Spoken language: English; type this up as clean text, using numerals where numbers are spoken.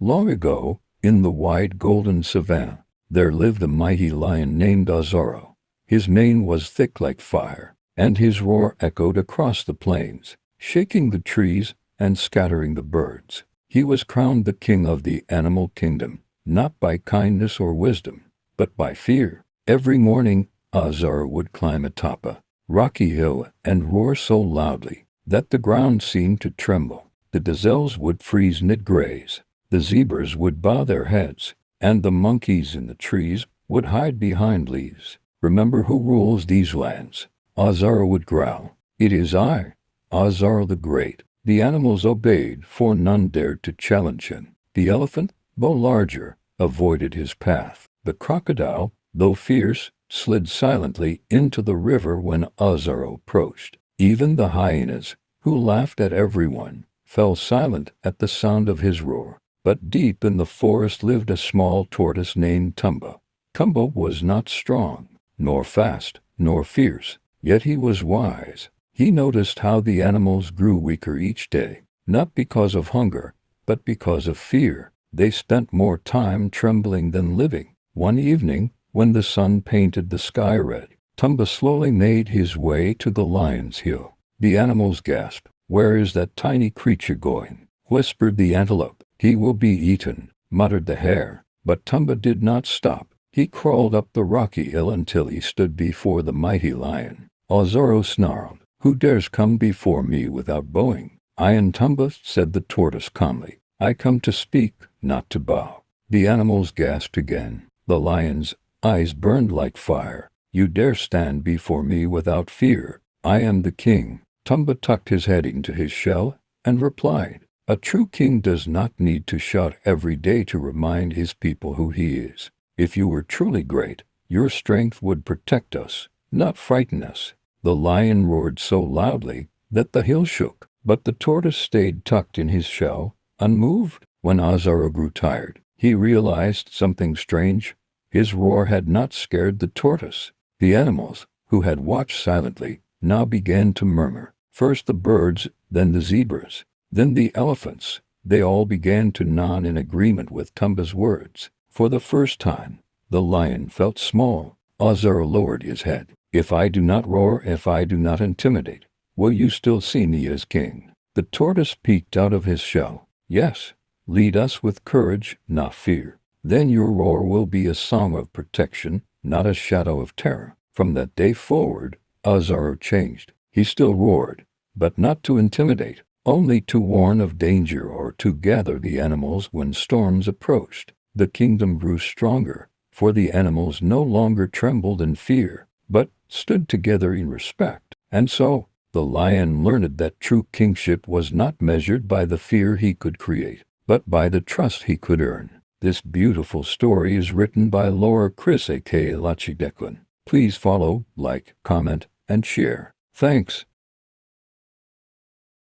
Long ago, in the wide golden savanna, there lived a mighty lion named Azaro. His mane was thick like fire, and his roar echoed across the plains, shaking the trees and scattering the birds. He was crowned the king of the animal kingdom, not by kindness or wisdom, but by fear. Every morning, Azaro would climb atop a rocky hill and roar so loudly that the ground seemed to tremble. The gazelles would freeze mid-graze, the zebras would bow their heads, and the monkeys in the trees would hide behind leaves. "Remember who rules these lands," Azaro would growl. "It is I, Azaro the Great." The animals obeyed, for none dared to challenge him. The elephant, though larger, avoided his path. The crocodile, though fierce, slid silently into the river when Azaro approached. Even the hyenas, who laughed at everyone, fell silent at the sound of his roar. But deep in the forest lived a small tortoise named Tumba. Tumba was not strong, nor fast, nor fierce, yet he was wise. He noticed how the animals grew weaker each day, not because of hunger, but because of fear. They spent more time trembling than living. One evening, when the sun painted the sky red, Tumba slowly made his way to the lion's hill. The animals gasped. "Where is that tiny creature going?" whispered the antelope. "He will be eaten," muttered the hare. But Tumba did not stop. He crawled up the rocky hill until he stood before the mighty lion. Azaro snarled, "Who dares come before me without bowing?" "I am Tumba," said the tortoise calmly. "I come to speak, not to bow." The animals gasped again. The lion's eyes burned like fire. "You dare stand before me without fear? I am the king." Tumba tucked his head into his shell and replied, "A true king does not need to shout every day to remind his people who he is. If you were truly great, your strength would protect us, not frighten us." The lion roared so loudly that the hill shook, but the tortoise stayed tucked in his shell, unmoved. When Azaro grew tired, he realized something strange. His roar had not scared the tortoise. The animals, who had watched silently, now began to murmur. First the birds, then the zebras, then the elephants. They all began to nod in agreement with Tumba's words. For the first time, the lion felt small. Azaro lowered his head. "If I do not roar, if I do not intimidate, will you still see me as king?" The tortoise peeked out of his shell. "Yes, lead us with courage, not fear. Then your roar will be a song of protection, not a shadow of terror." From that day forward, Azaro changed. He still roared, but not to intimidate, only to warn of danger or to gather the animals when storms approached. The kingdom grew stronger, for the animals no longer trembled in fear, but stood together in respect. And so, the lion learned that true kingship was not measured by the fear he could create, but by the trust he could earn. This beautiful story is written by Laura Chris aka Lachideclan. Please follow, like, comment, and share. Thanks.